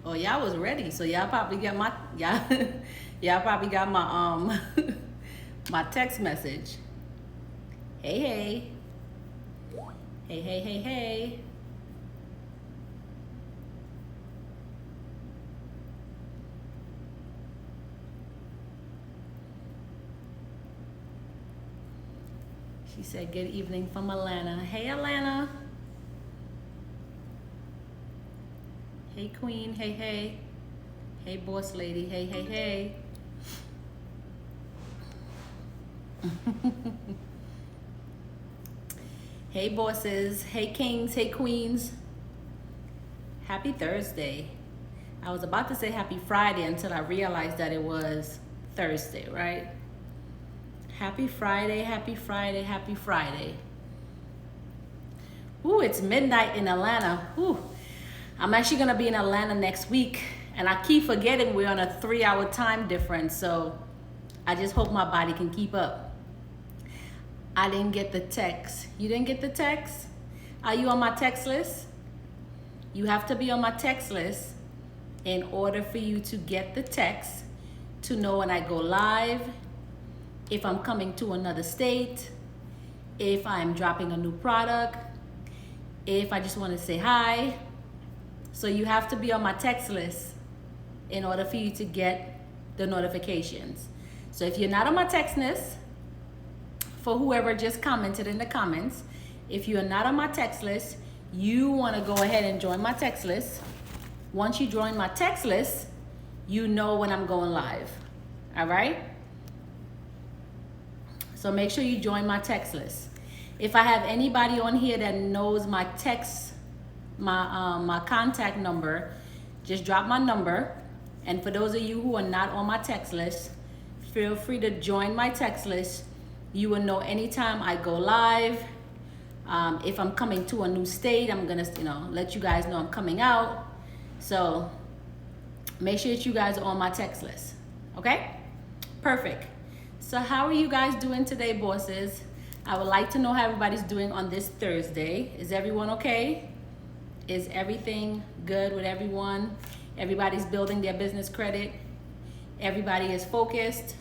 Oh, y'all was ready, so y'all probably got my y'all y'all probably got my my text message. Hey hey. Hey hey hey hey. She said good evening from Atlanta. Hey Atlanta. Hey Queen. Hey hey. Hey boss lady. Hey hey hey. Hey bosses, hey kings, hey queens. Happy Thursday. I was about to say happy Friday until I realized that it was Thursday, right? Happy Friday, happy Friday, happy Friday. Ooh, it's midnight in Atlanta. Ooh, I'm actually gonna be in Atlanta next week, and I keep forgetting we're on a 3-hour time difference, so I just hope my body can keep up. I didn't get the text. You didn't get the text? Are you on my text list? You have to be on my text list in order for you to get the text to know when I go live, if I'm coming to another state, if I'm dropping a new product, if I just want to say hi. So you have to be on my text list in order for you to get the notifications. So if you're not on my text list, for whoever just commented in the comments, if you're not on my text list, you want to go ahead and join my text list. Once you join my text list, you know when I'm going live. All right? So make sure you join my text list. If I have anybody on here that knows my text, my contact number, just drop my number. And for those of you who are not on my text list, feel free to join my text list. You will know anytime I go live. If I'm coming to a new state, I'm gonna, let you guys know I'm coming out. So make sure that you guys are on my text list. Okay? Perfect. So how are you guys doing today, bosses? I would like to know how everybody's doing on this Thursday. Is everyone okay? Is everything good with everyone? Everybody's building their business credit. Everybody is focused.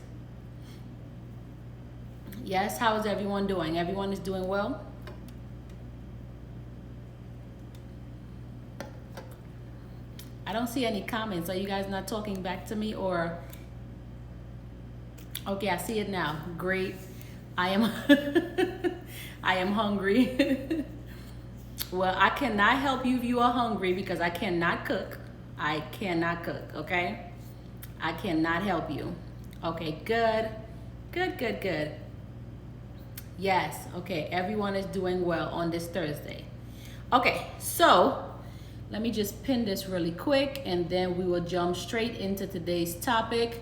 Yes, how is everyone doing? Everyone is doing well? I don't see any comments. Are you guys not talking back to me or? Okay, I see it now. Great. I am I am hungry. Well, I cannot help you if you are hungry because I cannot cook. I cannot cook, okay? I cannot help you. Okay, good. Good, good, good. Yes, okay, everyone is doing well on this Thursday. Okay, so let me just pin this really quick and then we will jump straight into today's topic.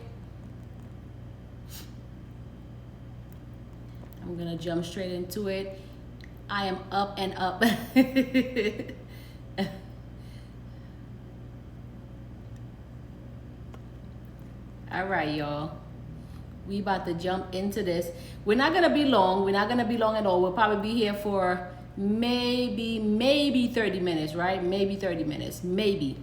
I'm gonna jump straight into it. I am up and up. All right, y'all. We about to jump into this. We're not gonna be long. We're not gonna be long at all. We'll probably be here for maybe 30 minutes, right? Maybe 30 minutes, maybe.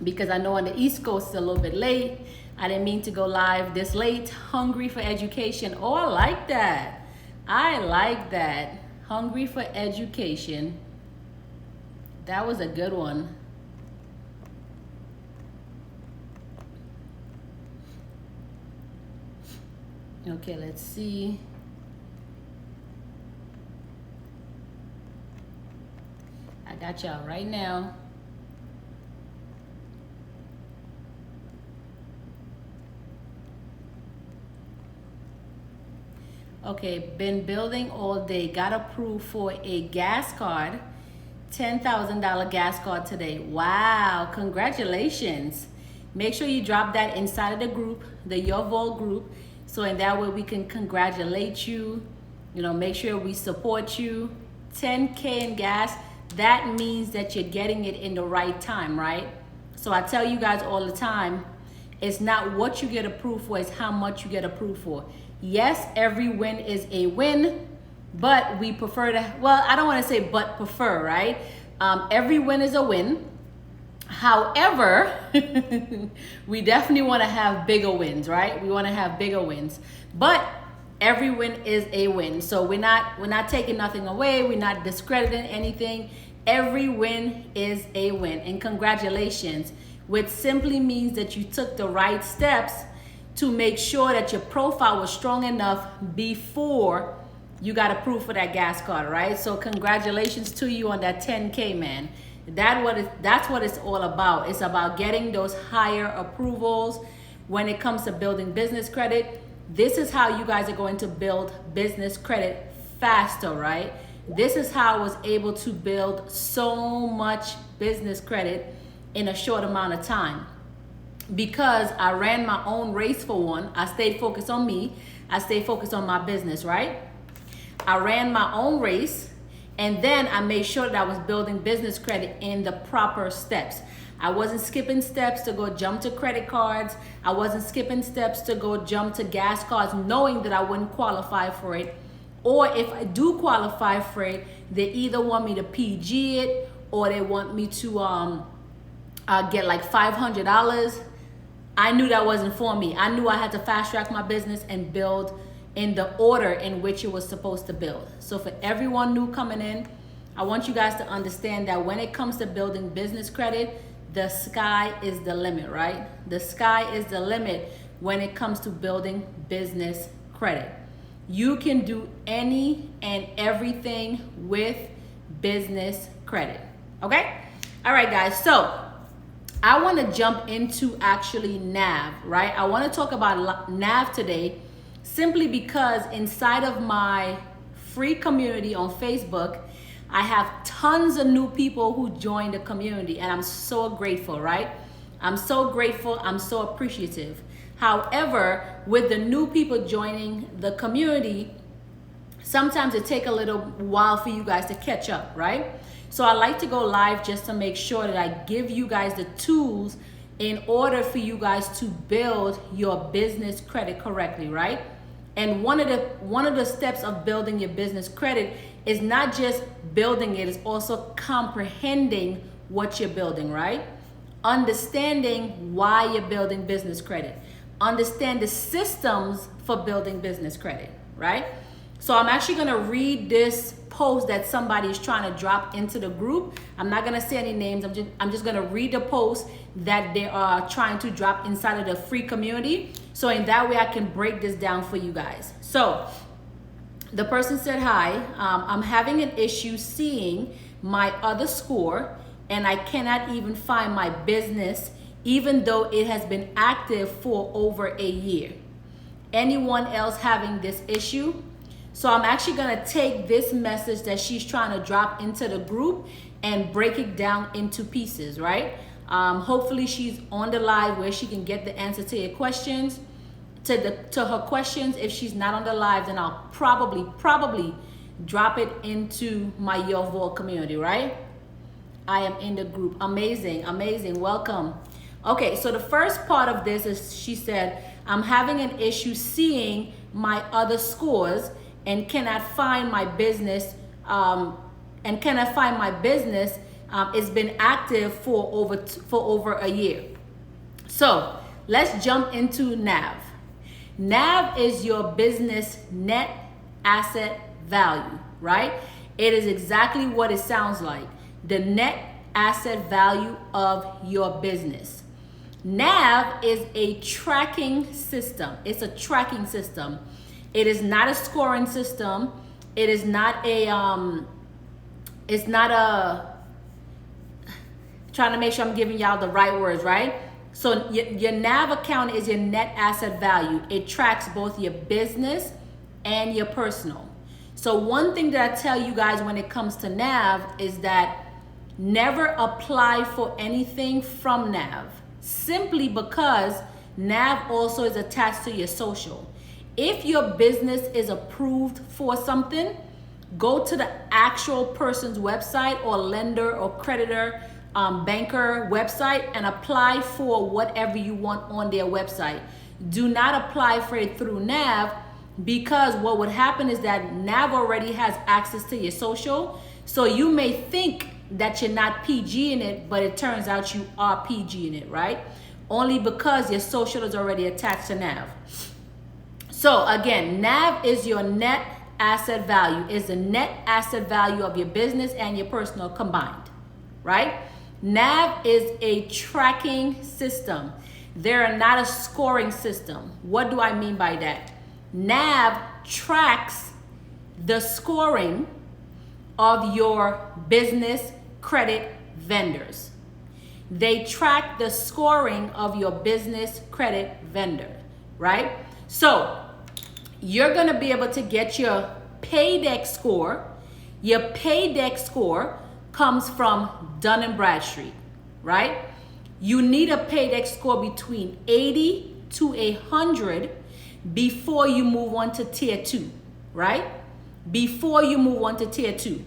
Because I know on the East Coast it's a little bit late. I didn't mean to go live this late. Hungry for education. Oh, I like that. I like that. Hungry for education. That was a good one. Okay, let's see. I got y'all right now. Okay, been building all day. Got approved for a gas card. $10,000 gas card today. Wow, congratulations. Make sure you drop that inside of the group, the Your Vault group. So in that way we can congratulate you, make sure we support you. 10K in gas, that means that you're getting it in the right time, right? So I tell you guys all the time, it's not what you get approved for, it's how much you get approved for. Yes, every win is a win, but we prefer to, well, I don't want to say but prefer, right? Every win is a win, However, we definitely want to have bigger wins, right? We want to have bigger wins, but every win is a win. So we're not taking nothing away. We're not discrediting anything. Every win is a win, and congratulations, which simply means that you took the right steps to make sure that your profile was strong enough before you got approved for that gas card, right? So congratulations to you on that 10K, man. That's what it's all about. It's about getting those higher approvals when it comes to building business credit. This is how you guys are going to build business credit faster, right? This is how I was able to build so much business credit in a short amount of time, because I ran my own race. For one, I stayed focused on me. I stayed focused on my business, right? I ran my own race, and then I made sure that I was building business credit in the proper steps. I wasn't skipping steps to go jump to credit cards. I wasn't skipping steps to go jump to gas cards, knowing that I wouldn't qualify for it. Or if I do qualify for it, they either want me to PG it, or they want me to get like $500. I knew that wasn't for me. I knew I had to fast track my business and build in the order in which it was supposed to build. So for everyone new coming in, I want you guys to understand that when it comes to building business credit, the sky is the limit, right? The sky is the limit when it comes to building business credit. You can do any and everything with business credit, okay? All right, guys, so I want to jump into actually NAV, right? I want to talk about NAV today simply because inside of my free community on Facebook, I have tons of new people who joined the community, and I'm so grateful, right? I'm so grateful. I'm so appreciative. However, with the new people joining the community, sometimes it takes a little while for you guys to catch up, right? So I like to go live just to make sure that I give you guys the tools in order for you guys to build your business credit correctly, right? And one of the steps of building your business credit is not just building it, it's also comprehending what you're building, right? Understanding why you're building business credit. Understand the systems for building business credit, right? So I'm actually gonna read this post that somebody is trying to drop into the group. I'm not gonna say any names. I'm just gonna read the post that they are trying to drop inside of the free community. So in that way, I can break this down for you guys. So the person said, hi, I'm having an issue seeing my other score, and I cannot even find my business, even though it has been active for over a year. Anyone else having this issue? So I'm actually gonna take this message that she's trying to drop into the group and break it down into pieces, right? Hopefully she's on the live where she can get the answer to your questions, to her questions. If she's not on the live, then I'll probably drop it into my Your Vault community, right? I am in the group. Amazing, amazing, welcome. Okay, so the first part of this is, she said, I'm having an issue seeing my other scores and cannot find my business, it's been active for over a year. So let's jump into NAV. NAV is your business net asset value, right? It is exactly what it sounds like, the net asset value of your business. NAV is a tracking system. It's a tracking system. It is not a scoring system. It is not a, trying to make sure I'm giving y'all the right words, right? So your NAV account is your net asset value. It tracks both your business and your personal. So one thing that I tell you guys when it comes to NAV is that never apply for anything from NAV, simply because NAV also is attached to your social. If your business is approved for something, go to the actual person's website or lender or creditor, banker website and apply for whatever you want on their website. Do not apply for it through NAV, because what would happen is that NAV already has access to your social. So you may think that you're not PG in it, but it turns out you are PG in it, right? Only because your social is already attached to NAV. So again, NAV is your net asset value, is the net asset value of your business and your personal combined, right? NAV is a tracking system. They're not a scoring system. What do I mean by that? NAV tracks the scoring of your business credit vendors. They track the scoring of your business credit vendor, right? So you're gonna be able to get your paydeck score. Your paydeck score comes from Dun & Bradstreet, right? You need a paydeck score between 80 to 100 before you move on to tier 2, right? Before you move on to tier 2.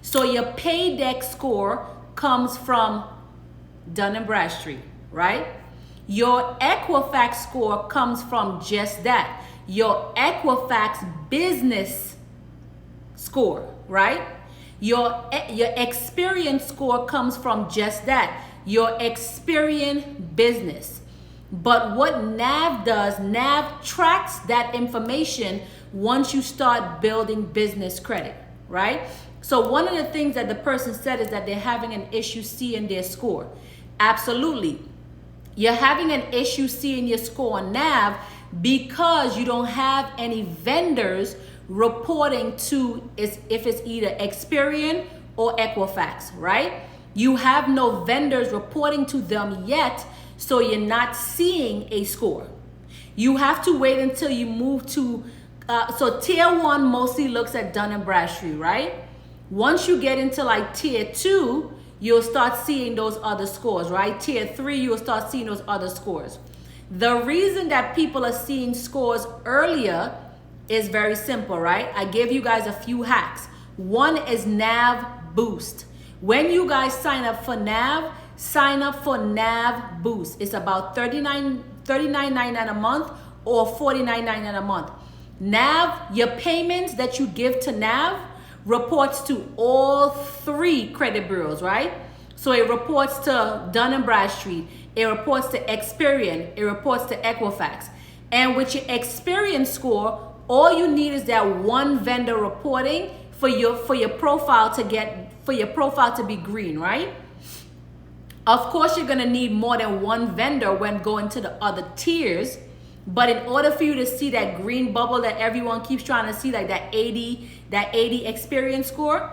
So your paydeck score comes from Dun & Bradstreet, right? Your Equifax score comes from just that. Your Equifax business score, right? Your Experian score comes from just that. Your Experian business. But what NAV does, NAV tracks that information once you start building business credit, right? So one of the things that the person said is that they're having an issue seeing their score. Absolutely. You're having an issue seeing your score on NAV because you don't have any vendors reporting to if it's either Experian or Equifax, right? You have no vendors reporting to them yet, so you're not seeing a score. You have to wait until you move to, so tier 1 mostly looks at Dun & Bradstreet, right? Once you get into like tier 2, you'll start seeing those other scores, right? Tier 3, you'll start seeing those other scores. The reason that people are seeing scores earlier is very simple, right? I gave you guys a few hacks. One is NAV Boost. When you guys sign up for NAV, sign up for NAV Boost. It's about $39.99 a month or $49.99 a month. NAV, your payments that you give to NAV reports to all 3 credit bureaus, right? So it reports to Dun & Bradstreet, it reports to Experian, it reports to Equifax. And with your Experian score, all you need is that one vendor reporting for your profile to be green, right? Of course, you're gonna need more than one vendor when going to the other tiers, but in order for you to see that green bubble that everyone keeps trying to see, like that 80 Experian score,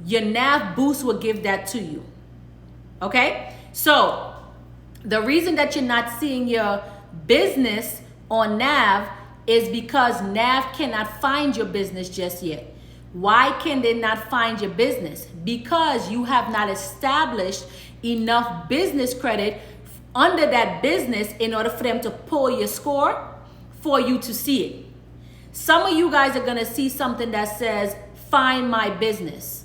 your NAV Boost will give that to you. Okay? So the reason that you're not seeing your business on NAV is because NAV cannot find your business just yet. Why can they not find your business? Because you have not established enough business credit under that business in order for them to pull your score for you to see it. Some of you guys are gonna see something that says, find my business.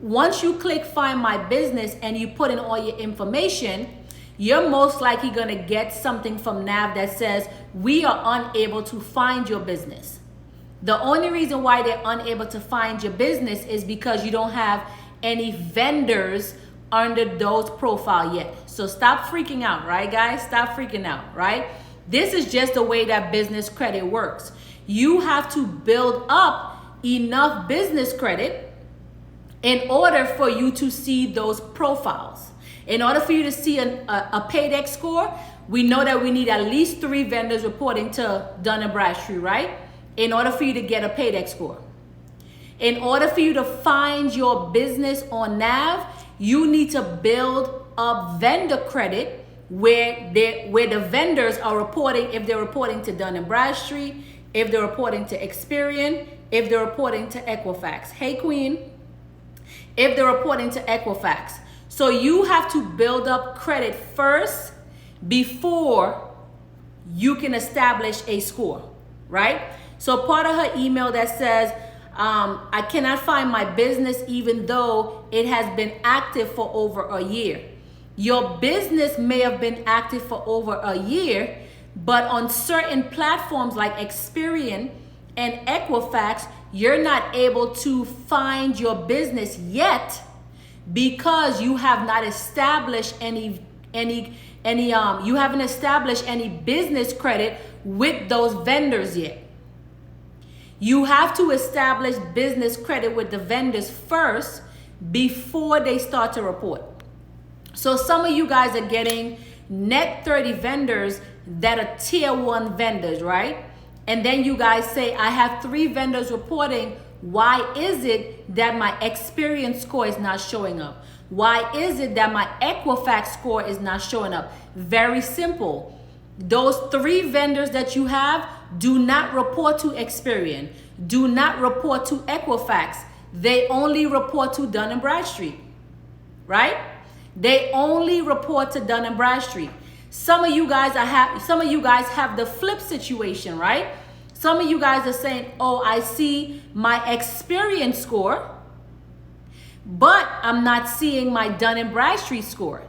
Once you click find my business and you put in all your information, you're most likely gonna get something from NAV that says, we are unable to find your business. The only reason why they're unable to find your business is because you don't have any vendors under those profile yet. So stop freaking out, right guys? Stop freaking out, right? This is just the way that business credit works. You have to build up enough business credit in order for you to see those profiles. In order for you to see a paydeck score, we know that we need at least 3 vendors reporting to Dun & Bradstreet, right? In order for you to get a paydeck score. In order for you to find your business on NAV, you need to build up vendor credit where the vendors are reporting, if they're reporting to Dun & Bradstreet, if they're reporting to Experian, if they're reporting to Equifax. Hey, Queen. If they're reporting to Equifax. So you have to build up credit first before you can establish a score, right? So part of her email that says, I cannot find my business even though it has been active for over a year. Your business may have been active for over a year, but on certain platforms like Experian and Equifax, you're not able to find your business yet because you have not established any you haven't established any business credit with those vendors yet. You have to establish business credit with the vendors first before they start to report. So some of you guys are getting net 30 vendors that are tier 1 vendors, right? And then you guys say, I have 3 vendors reporting. Why is it that my experience score is not showing up? Why is it that my Equifax score is not showing up? Very simple. Those 3 vendors that you have do not report to Experian, do not report to Equifax. They only report to Dun & Bradstreet, right? They only report to Dun & Bradstreet. Some of you guys have the flip situation, right? Some of you guys are saying, oh, I see my Experian score, but I'm not seeing my Dun & Bradstreet score.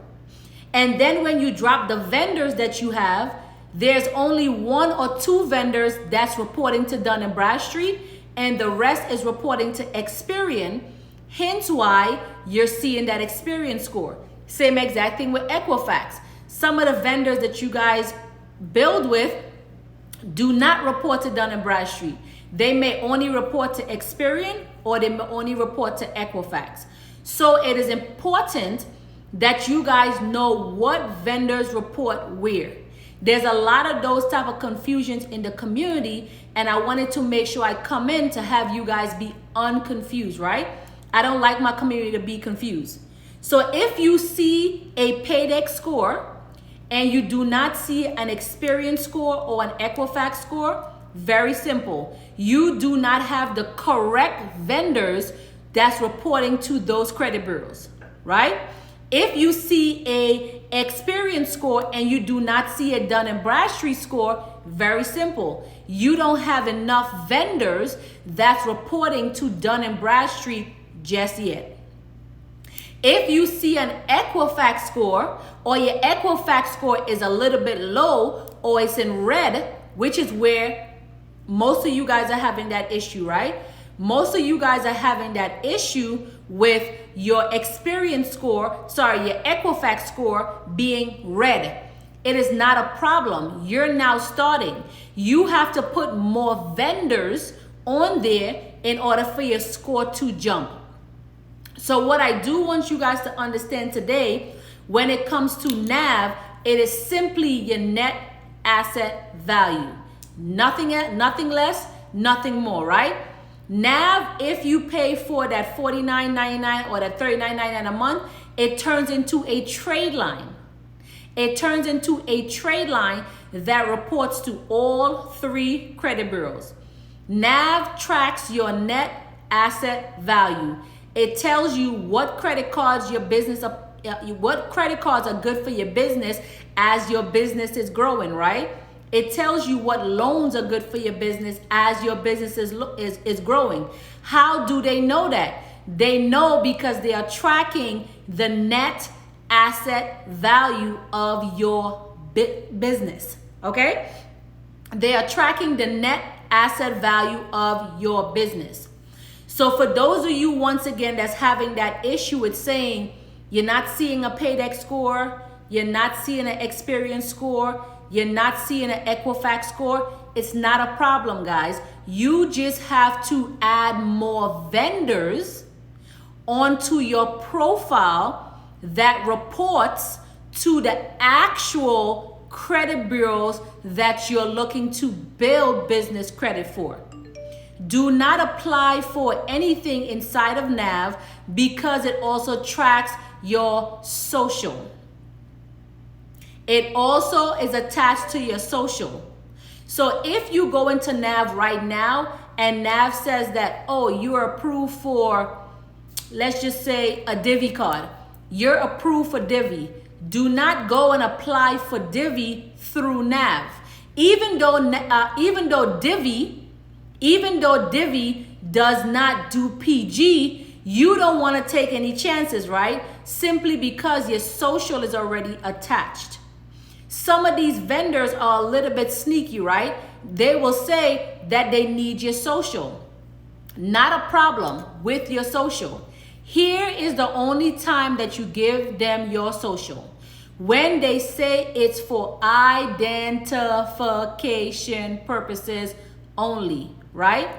And then when you drop the vendors that you have, there's only 1 or 2 vendors that's reporting to Dun & Bradstreet, and the rest is reporting to Experian. Hence why you're seeing that Experian score. Same exact thing with Equifax. Some of the vendors that you guys build with do not report to Dun & Bradstreet. They may only report to Experian, or they may only report to Equifax. So it is important that you guys know what vendors report where. There's a lot of those type of confusions in the community, and I wanted to make sure I come in to have you guys be unconfused, right? I don't like my community to be confused. So if you see a Paydex score and you do not see an Experian score or an Equifax score, very simple. You do not have the correct vendors that's reporting to those credit bureaus, right? If you see a Experian score and you do not see a Dun & Bradstreet score, very simple. You don't have enough vendors that's reporting to Dun & Bradstreet just yet. If you see an Equifax score, or your Equifax score is a little bit low, or it's in red, which is where most of you guys are having that issue, right? Most of you guys are having that issue with your Experian score, your Equifax score being red. It is not a problem. You're now starting. You have to put more vendors on there in order for your score to jump. So what I do want you guys to understand today, when it comes to NAV, it is simply your net asset value. Nothing less, nothing more, right? NAV, if you pay for that $49.99 or that $39.99 a month, it turns into a trade line. It turns into a trade line that reports to all 3 credit bureaus. NAV tracks your net asset value. It tells you what credit cards are good for your business as your business is growing, right? It tells you what loans are good for your business as your business is growing. How do they know that? They know because they are tracking the net asset value of your business, okay? They are tracking the net asset value of your business. So for those of you, once again, that's having that issue with saying you're not seeing a Paydex score, you're not seeing an Experian score, you're not seeing an Equifax score, it's not a problem, guys. You just have to add more vendors onto your profile that reports to the actual credit bureaus that you're looking to build business credit for. Do not apply for anything inside of NAV because it also tracks your social. It also is attached to your social. So if you go into NAV right now and NAV says that, oh, you are approved for, let's just say, a Divvy card. You're approved for Divvy. Do not go and apply for Divvy through NAV. Even though Divvy does not do PG, you don't want to take any chances, right? Simply because your social is already attached. Some of these vendors are a little bit sneaky, right? They will say that they need your social. Not a problem with your social. Here is the only time that you give them your social. When they say it's for identification purposes only, right?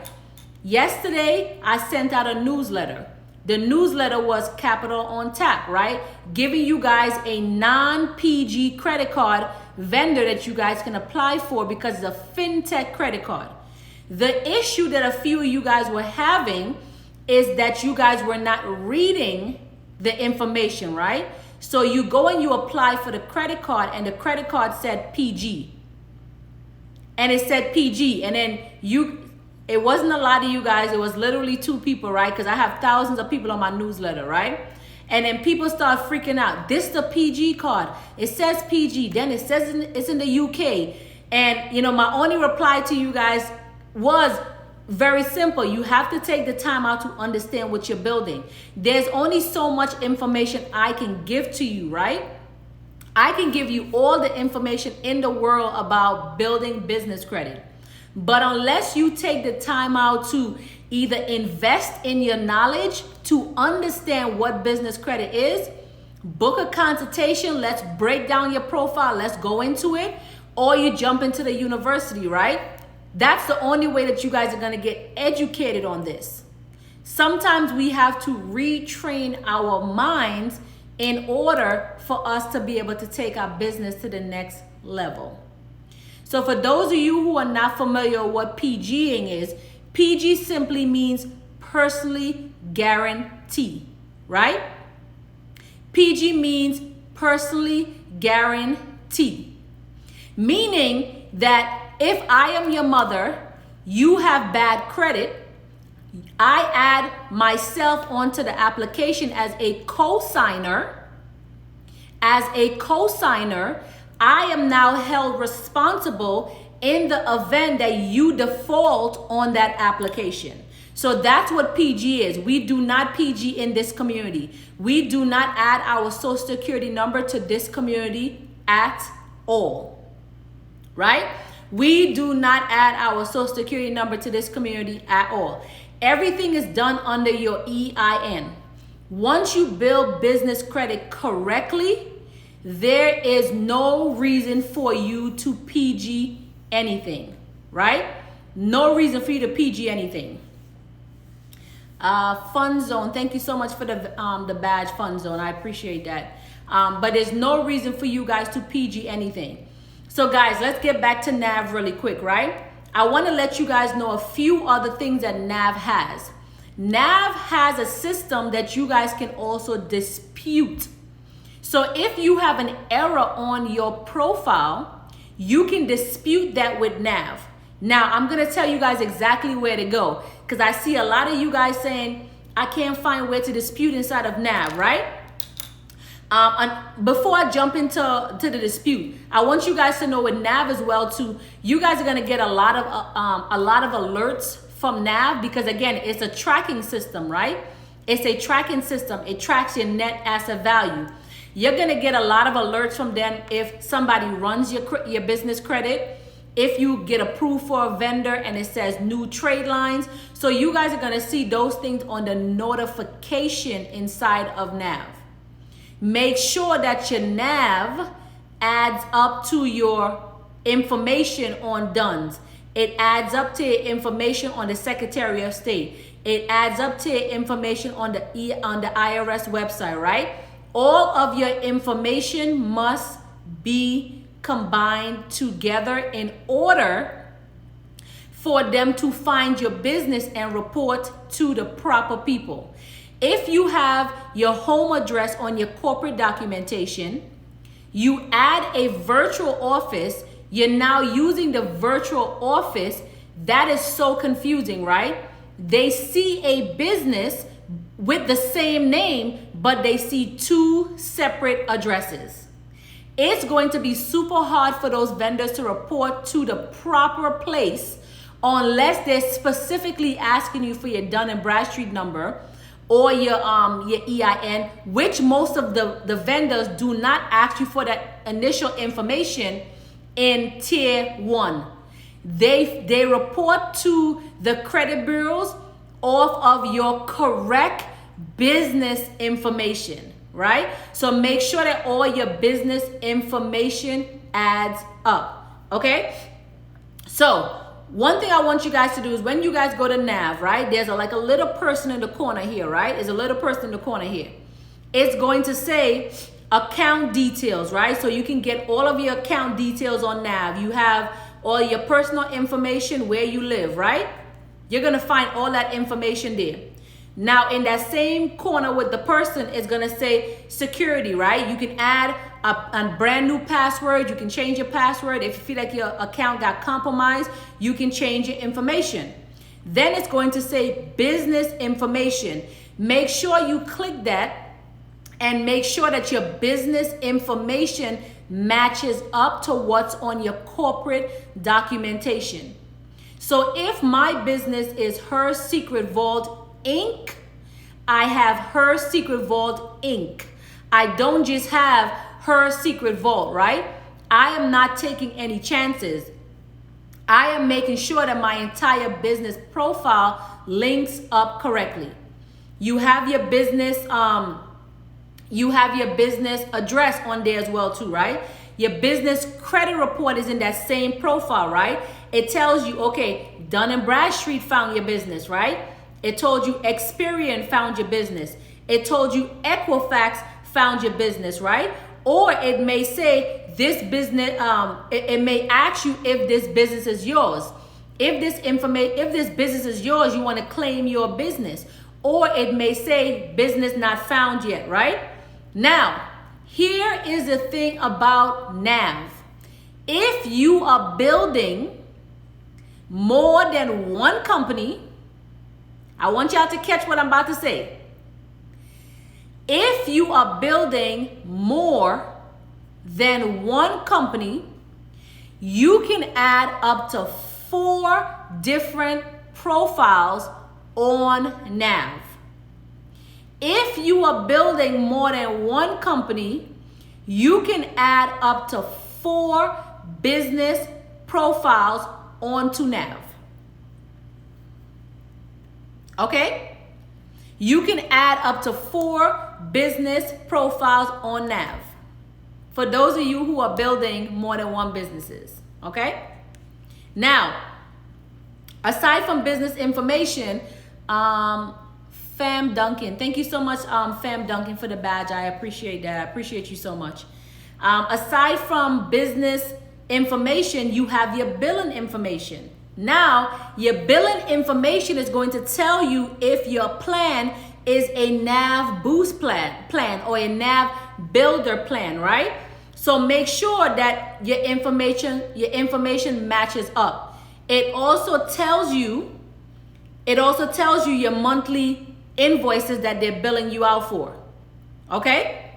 Yesterday, I sent out a newsletter. The newsletter was Capital on Tap, right? Giving you guys a non-PG credit card vendor that you guys can apply for because it's a fintech credit card. The issue that a few of you guys were having is that you guys were not reading the information, right? So you go and you apply for the credit card and the credit card said PG. And it said PG. And then it wasn't a lot of you guys. It was literally 2 people, right? Because I have thousands of people on my newsletter, right? And then people start freaking out. This is the PG card. It says PG. Then it says it's in the UK. And, you know, my only reply to you guys was very simple. You have to take the time out to understand what you're building. There's only so much information I can give to you, right? I can give you all the information in the world about building business credit. But unless you take the time out to either invest in your knowledge to understand what business credit is, book a consultation, let's break down your profile, let's go into it, or you jump into the university, right? That's the only way that you guys are going to get educated on this. Sometimes we have to retrain our minds in order for us to be able to take our business to the next level. So for those of you who are not familiar with what PGing is, PG simply means personally guarantee, right? PG means personally guarantee, meaning that if I am your mother, you have bad credit, I add myself onto the application as a co-signer. As a co-signer, I am now held responsible in the event that you default on that application. So that's what PG is. We do not PG in this community. We do not add our social security number to this community at all, right? We do not add our social security number to this community at all. Everything is done under your EIN. Once you build business credit correctly, there is no reason for you to PG anything, right? No reason for you to PG anything. Fun Zone, thank you so much for the badge, Fun Zone. I appreciate that. But there's no reason for you guys to PG anything. So guys, let's get back to NAV really quick, right? I want to let you guys know a few other things that NAV has. NAV has a system that you guys can also dispute. So if you have an error on your profile, you can dispute that with NAV. Now, I'm going to tell you guys exactly where to go because I see a lot of you guys saying, I can't find where to dispute inside of NAV, right? And before I jump into the dispute, I want you guys to know with NAV as well too, you guys are going to get a lot of alerts from NAV because again, it's a tracking system, right? It's a tracking system. It tracks your net asset value. You're going to get a lot of alerts from them if somebody runs your business credit, if you get approved for a vendor and it says new trade lines. So you guys are going to see those things on the notification inside of NAV. Make sure that your NAV adds up to your information on DUNS. It adds up to your information on the Secretary of State. It adds up to your information on the IRS website, right? All of your information must be combined together in order for them to find your business and report to the proper people. If you have your home address on your corporate documentation, you add a virtual office, you're now using the virtual office. That is so confusing, right? They see a business with the same name, but they see 2 separate addresses. It's going to be super hard for those vendors to report to the proper place unless they're specifically asking you for your Dun & Bradstreet number or your EIN, which most of the vendors do not ask you for that initial information in tier 1. They report to the credit bureaus off of your correct business information, right? So make sure that all your business information adds up, okay? So one thing I want you guys to do is when you guys go to NAV, right? There's like a little person in the corner here, right? There's a little person in the corner here. It's going to say account details, right? So you can get all of your account details on NAV. You have all your personal information, where you live, right? You're gonna find all that information there. Now in that same corner with the person, it's gonna say security, right? You can add a brand new password. You can change your password. If you feel like your account got compromised, you can change your information. Then it's going to say business information. Make sure you click that and make sure that your business information matches up to what's on your corporate documentation. So if my business is Her Secret Vault Inc., I have Her Secret Vault Inc. I don't just have Her Secret Vault, right? I am not taking any chances. I am making sure that my entire business profile links up correctly. You have your business address on there as well too, right? Your business credit report is in that same profile, right? It tells you, okay, Dun & Bradstreet found your business, right? It told you Experian found your business. It told you Equifax found your business, right? Or it may say this business, it may ask you if this business is yours. If this business is yours, you want to claim your business. Or it may say business not found yet, right? Now, here is the thing about NAV. If you are building more than one company, I want y'all to catch what I'm about to say. If you are building more than one company, you can add up to 4 different profiles on NAV. If you are building more than one company, you can add up to 4 business profiles onto NAV. Okay? You can add up to 4 business profiles on NAV. For those of you who are building more than one businesses, okay? Now, aside from business information, Fam Duncan, thank you so much, Fam Duncan, for the badge. I appreciate that. I appreciate you so much. Aside from business information, you have your billing information. Now, your billing information is going to tell you if your plan is a NAV boost plan or a NAV builder plan, right? So make sure that your information matches up. It also tells you your monthly invoices that they're billing you out for. Okay?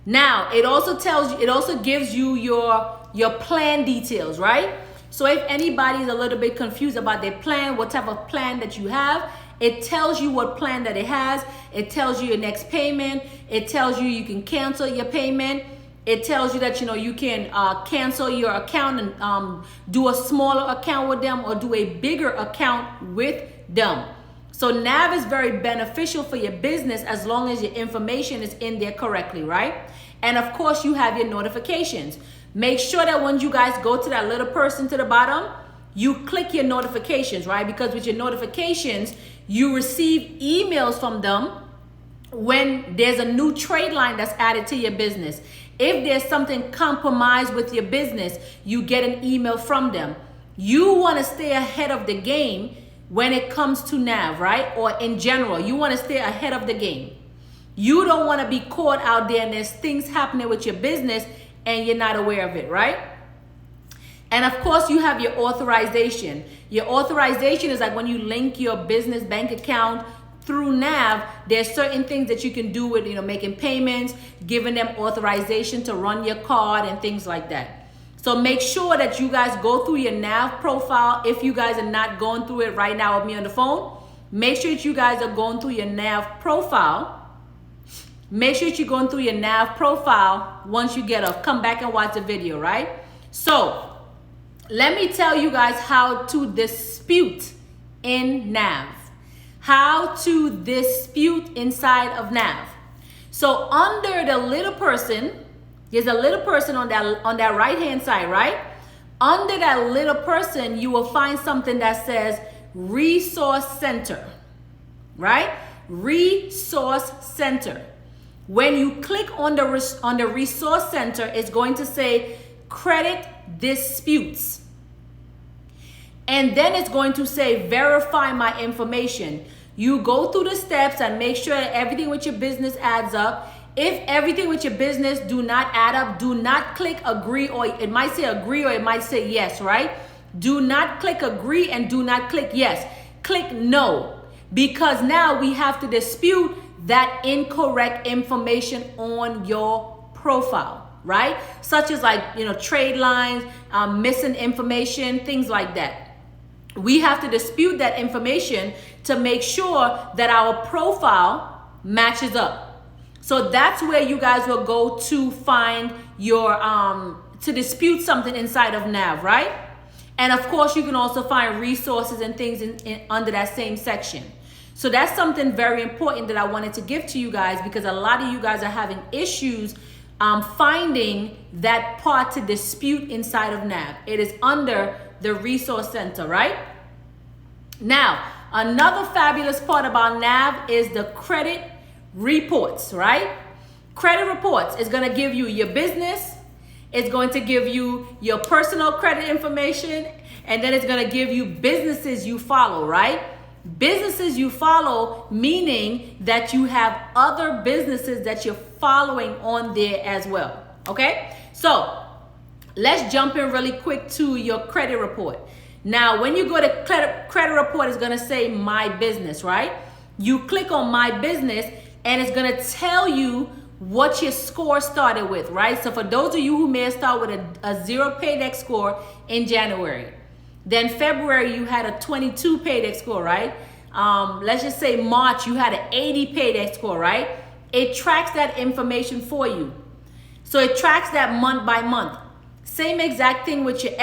Now, it also gives you your plan details, right? So if anybody is a little bit confused about their plan, what type of plan that you have, it tells you what plan that it has. It tells you your next payment. It tells you can cancel your payment. It tells you that you can cancel your account and do a smaller account with them or do a bigger account with them. So NAV is very beneficial for your business as long as your information is in there correctly, right? And of course, you have your notifications. Make sure that when you guys go to that little person to the bottom, you click your notifications, right? Because with your notifications, you receive emails from them when there's a new trade line that's added to your business. If there's something compromised with your business, you get an email from them. You want to stay ahead of the game when it comes to NAV, right? Or in general, you want to stay ahead of the game. You don't want to be caught out there and there's things happening with your business and you're not aware of it, right? And of course, you have your authorization. Your authorization is like when you link your business bank account through NAV, there's certain things that you can do with, making payments, giving them authorization to run your card and things like that. So make sure that you guys go through your NAV profile. If you guys are not going through it right now with me on the phone, make sure that you guys are going through your NAV profile. Make sure that you're going through your NAV profile once you get off. Come back and watch the video, right? So let me tell you guys how to dispute in NAV. How to dispute inside of NAV. So under the little person, there's a little person on that right hand side, right? Under that little person, you will find something that says Resource Center, right? Resource Center. When you click on the Resource Center, it's going to say Credit Disputes. And then it's going to say verify my information. You go through the steps and make sure that everything with your business adds up. If everything with your business do not add up, do not click agree, or it might say agree or it might say yes, right? Do not click agree and do not click yes. Click no, because now we have to dispute that incorrect information on your profile, right? Such as like, trade lines, missing information, things like that. We have to dispute that information to make sure that our profile matches up. So that's where you guys will go to find your, to dispute something inside of NAV, right? And of course, you can also find resources and things under that same section. So that's something very important that I wanted to give to you guys, because a lot of you guys are having issues finding that part to dispute inside of NAV. It is under the Resource Center, right? Now, another fabulous part about NAV is the credit reports, right? Credit reports is going to give you your business. It's going to give you your personal credit information. And then it's going to give you businesses you follow, right? Businesses you follow, meaning that you have other businesses that you're following on there as well. Okay, so let's jump in really quick to your credit report. Now, when you go to credit report, it's going to say my business, right? You click on my business and it's going to tell you what your score started with, right? So for those of you who may have started with a 0 paydex score in January, then February you had a 22 paydex score, right? Let's just say March you had an 80 paydex score, right? It tracks that information for you. So it tracks that month by month. Same exact thing with your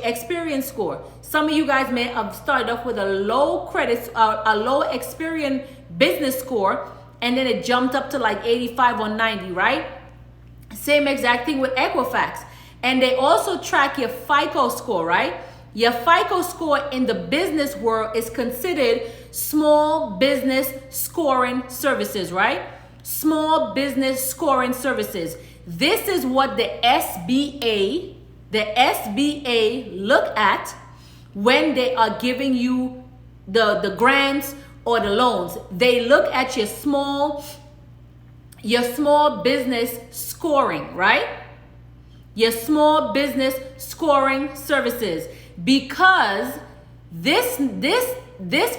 experience score. Some of you guys may have started off with a low credit, a low experience business score, and then it jumped up to like 85 or 90, right? Same exact thing with Equifax. And they also track your FICO score, right? Your FICO score in the business world is considered small business scoring services, right? Small business scoring services. This is what the SBA look at when they are giving you the grants or the loans. They look at your small business scoring, right? Your small business scoring services, because this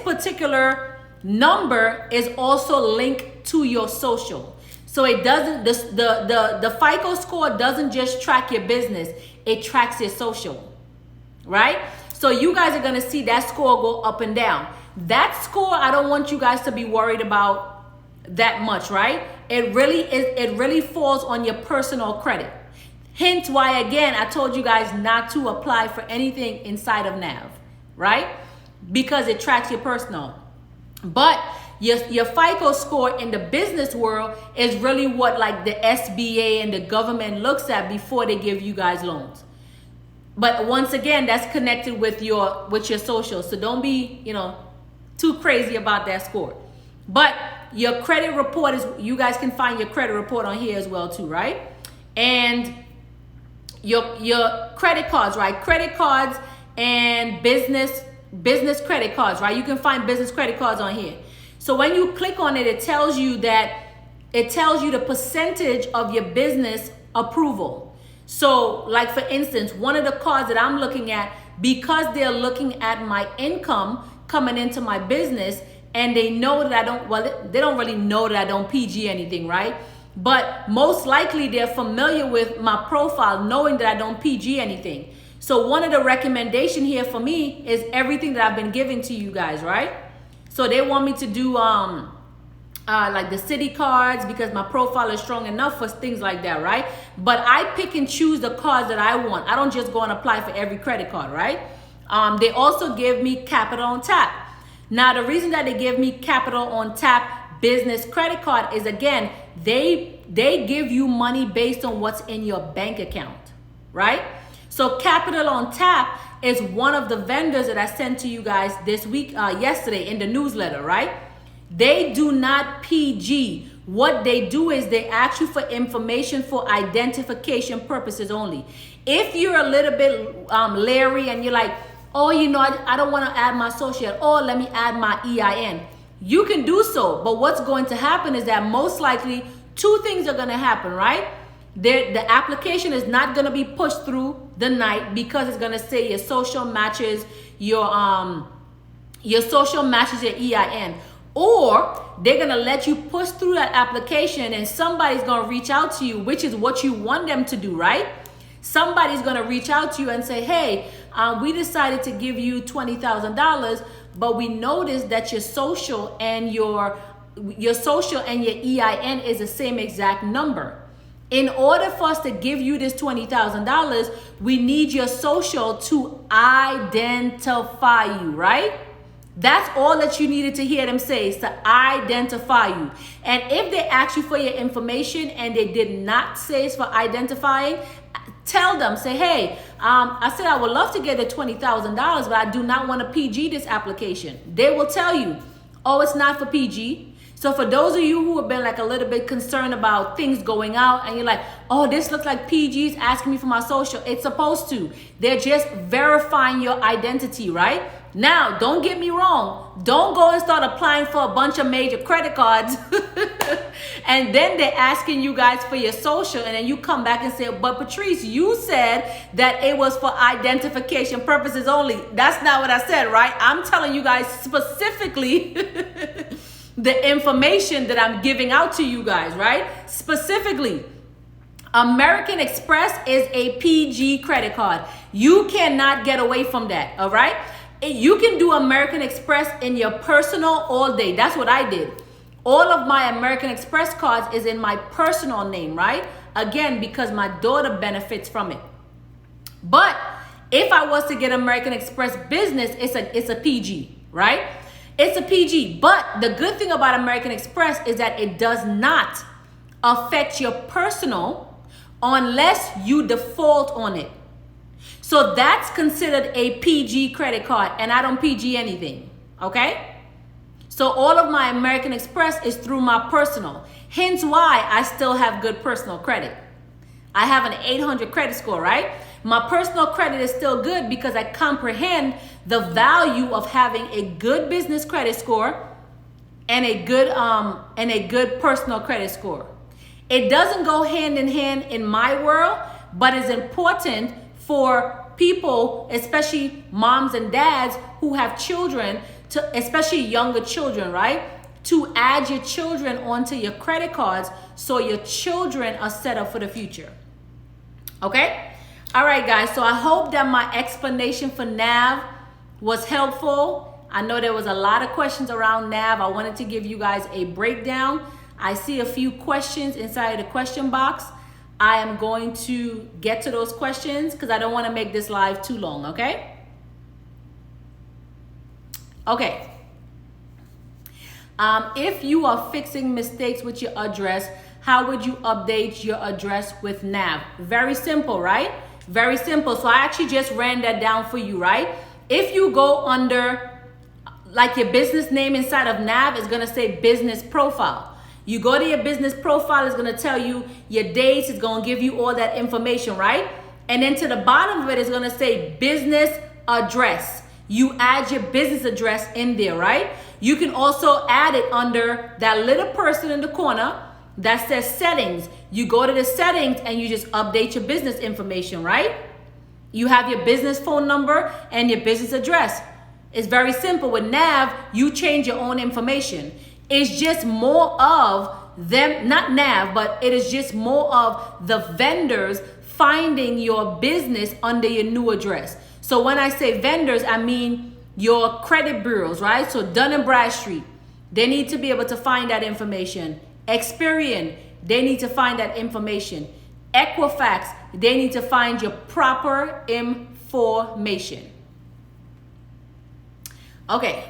particular number is also linked to your social. So it doesn't, the FICO score doesn't just track your business, it tracks your social, right? So you guys are gonna see that score go up and down. That score, I don't want you guys to be worried about that much, right? It really falls on your personal credit. Hence why, again, I told you guys not to apply for anything inside of NAV, right? Because it tracks your personal. But your FICO score in the business world is really what like the SBA and the government looks at before they give you guys loans. But once again, that's connected with your social. So don't be, too crazy about that score. But your credit report is, you guys can find your credit report on here as well too, right? And your credit cards, right? Credit cards and business credit cards, right? You can find business credit cards on here. So when you click on it, it tells you the percentage of your business approval. So like for instance, one of the cards that I'm looking at, because they're looking at my income coming into my business, and they know that they don't really know that I don't PG anything, right? But most likely they're familiar with my profile, knowing that I don't PG anything. So one of the recommendation here for me is everything that I've been giving to you guys, right? So they want me to do like the city cards because my profile is strong enough for things like that, right? But I pick and choose the cards that I want. I don't just go and apply for every credit card, right? They also give me Capital on Tap. Now, the reason that they give me Capital on Tap business credit card is, again, they give you money based on what's in your bank account, right? So Capital on Tap is one of the vendors that I sent to you guys this week, yesterday in the newsletter, right? They do not PG. What they do is they ask you for information for identification purposes only. If you're a little bit leery and you're like, oh, you know, I don't want to add my social, or let me add my EIN, you can do so. But what's going to happen is that most likely two things are going to happen, right? The application is not going to be pushed through the night because it's going to say your social matches your social matches your EIN, or they're going to let you push through that application and somebody's going to reach out to you, which is what you want them to do, right? Somebody's going to reach out to you and say, hey, we decided to give you $20,000, but we noticed that your social and your EIN is the same exact number. In order for us to give you this $20,000, we need your social to identify you, right? That's all that you needed to hear them say, is to identify you. And if they ask you for your information and they did not say it's for identifying, tell them, say, hey, I said I would love to get the $20,000, but I do not want to PG this application. They will tell you, oh, it's not for PG. So for those of you who have been like a little bit concerned about things going out and you're like, oh, this looks like PG's asking me for my social. It's supposed to. They're just verifying your identity, right? Now, don't get me wrong. Don't go and start applying for a bunch of major credit cards and then they're asking you guys for your social, and then you come back and say, but Patrice, you said that it was for identification purposes only. That's not what I said, right? I'm telling you guys specifically the information that I'm giving out to you guys, right? Specifically, American Express is a PG credit card. You cannot get away from that, all right? You can do American Express in your personal all day. That's what I did. All of my American Express cards is in my personal name, right? Again, because my daughter benefits from it. But if I was to get American Express Business, it's a PG, right? It's a PG. But the good thing about American Express is that it does not affect your personal unless you default on it. So that's considered a PG credit card, and I don't PG anything, okay? So all of my American Express is through my personal. Hence why I still have good personal credit. I have an 800 credit score, right? My personal credit is still good because I comprehend the value of having a good business credit score and a good personal credit score. It doesn't go hand in hand in my world, but it's important for people, especially moms and dads who have children, especially younger children, right? To add your children onto your credit cards so your children are set up for the future. Okay? All right, guys. So I hope that my explanation for NAV was helpful. I know there was a lot of questions around NAV. I wanted to give you guys a breakdown. I see a few questions inside the question box. I am going to get to those questions because I don't want to make this live too long, okay? Okay. If you are fixing mistakes with your address, how would you update your address with NAV? Very simple, right? Very simple. So I actually just ran that down for you, right? If you go under, like your business name inside of NAV is going to say business profile. You go to your business profile, it's going to tell you your dates, it's going to give you all that information, right? And then to the bottom of it is going to say business address. You add your business address in there, right? You can also add it under that little person in the corner that says settings. You go to the settings and you just update your business information, right? You have your business phone number and your business address. It's very simple. With NAV, you change your own information. It's just more of them, not NAV, but it is just more of the vendors finding your business under your new address. So when I say vendors, I mean your credit bureaus, right? So Dun & Bradstreet, they need to be able to find that information. Experian, they need to find that information. Equifax, they need to find your proper information. Okay.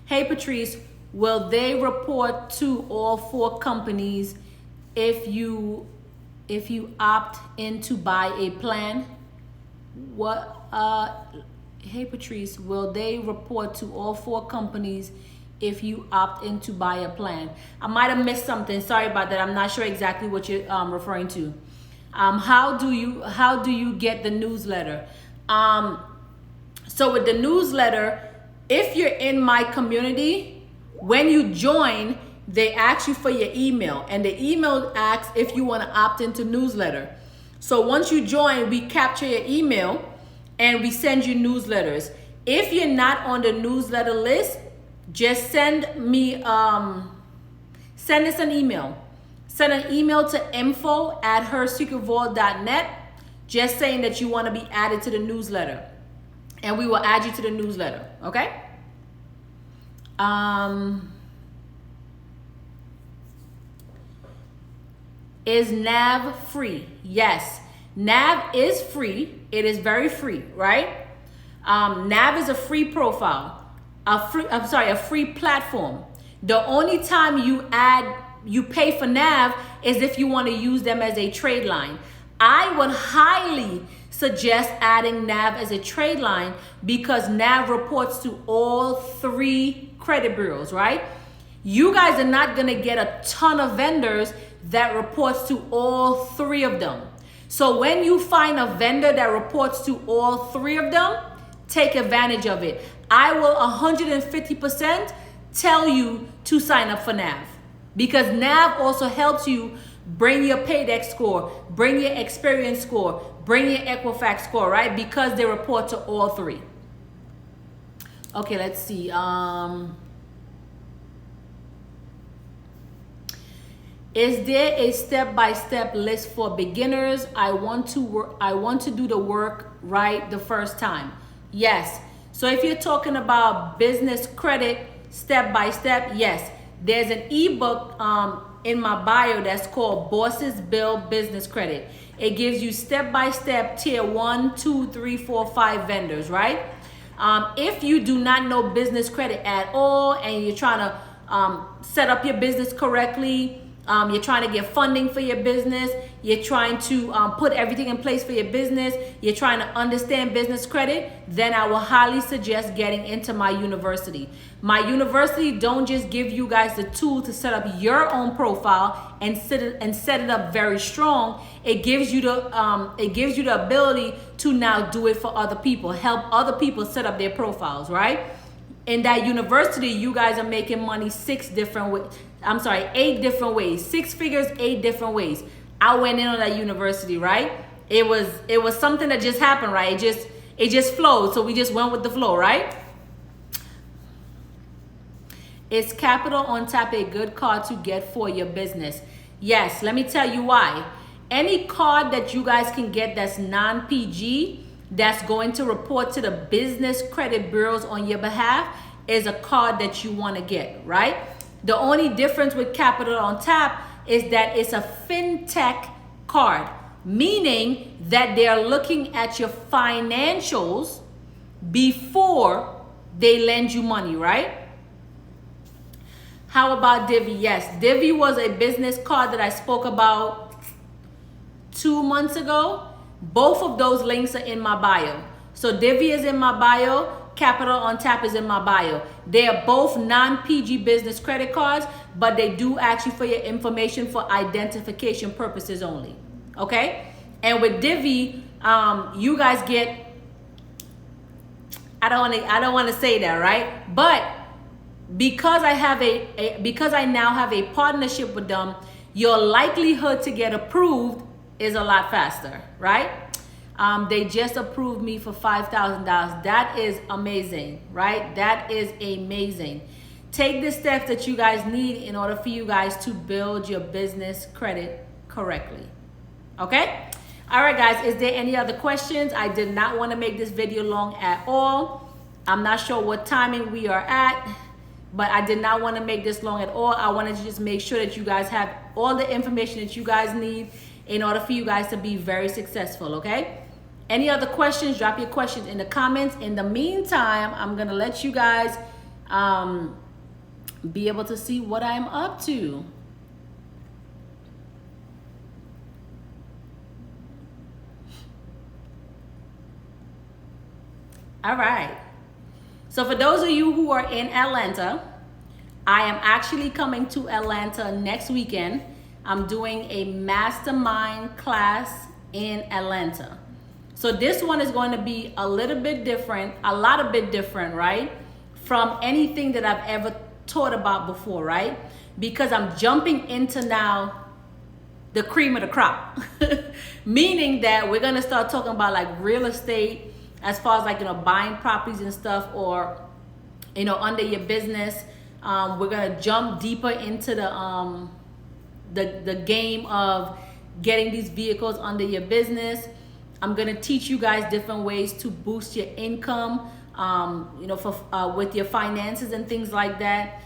Hey Patrice, will they report to all 4 companies if you opt in to buy a plan? What hey Patrice, will they report to all 4 companies if you opt in to buy a plan? I might have missed something. Sorry about that. I'm not sure exactly what you're referring to. How do you get the newsletter? So with the newsletter, if you're in my community, when you join, they ask you for your email, and the email asks if you want to opt into newsletter. So once you join, we capture your email and we send you newsletters. If you're not on the newsletter list, just send us an email. Send an email to info@hersecretvault.net, just saying that you want to be added to the newsletter, and we will add you to the newsletter. Okay? Is NAV free? Yes, NAV is free. It is very free, right? NAV is a free profile, a free platform. The only time you pay for NAV is if you want to use them as a trade line. I would highly suggest adding NAV as a trade line because NAV reports to all 3 credit bureaus, right? You guys are not going to get a ton of vendors that reports to all 3 of them. So when you find a vendor that reports to all 3 of them, take advantage of it. I will 150% tell you to sign up for NAV because NAV also helps you bring your Paydex score, bring your experience score, bring your Equifax score, right? Because they report to all 3. Okay, let's see. Is there a step-by-step list for beginners? I want to do the work right the first time. Yes. So if you're talking about business credit step-by-step, yes. There's an ebook in my bio that's called Bosses Build Business Credit. It gives you step-by-step tier 1, 2, 3, 4, 5 vendors, right? If you do not know business credit at all and you're trying to set up your business correctly, you're trying to get funding for your business, you're trying to put everything in place for your business, you're trying to understand business credit, then I will highly suggest getting into my university. My university don't just give you guys the tool to set up your own profile and set it up very strong. It gives you the ability to now do it for other people, help other people set up their profiles, right? In that university, you guys are making money 8 different ways. 6 figures, 8 different ways. I went in on that university, right? It was something that just happened, right? It just flowed. So we just went with the flow, right? Is Capital on Tap a good card to get for your business? Yes, let me tell you why. Any card that you guys can get that's non-PG, that's going to report to the business credit bureaus on your behalf is a card that you want to get, right? The only difference with Capital on Tap is that it's a fintech card, meaning that they're looking at your financials before they lend you money, right? How about Divvy? Yes, Divvy was a business card that I spoke about 2 months ago. Both of those links are in my bio. So Divvy is in my bio, Capital on Tap is in my bio. They are both non-PG business credit cards, but they do ask you for your information for identification purposes only. Okay? And with Divvy, you guys get, I don't want to say that, right? But because I now have a partnership with them, your likelihood to get approved is a lot faster, right? They just approved me for $5,000. That is amazing, right? That is amazing. Take the steps that you guys need in order for you guys to build your business credit correctly. Okay? All right, guys, is there any other questions? I did not want to make this video long at all. I'm not sure what timing we are at, but I did not want to make this long at all. I wanted to just make sure that you guys have all the information that you guys need in order for you guys to be very successful, okay? Any other questions, drop your questions in the comments. In the meantime, I'm gonna let you guys be able to see what I'm up to. All right. So for those of you who are in Atlanta, I am actually coming to Atlanta next weekend. I'm doing a mastermind class in Atlanta. So this one is going to be a little bit different, a lot of bit different, right? From anything that I've ever taught about before, right? Because I'm jumping into now the cream of the crop. Meaning that we're gonna start talking about like real estate, as far as like, buying properties and stuff, or, under your business. We're gonna jump deeper into the game of getting these vehicles under your business. I'm gonna teach you guys different ways to boost your income, with your finances and things like that.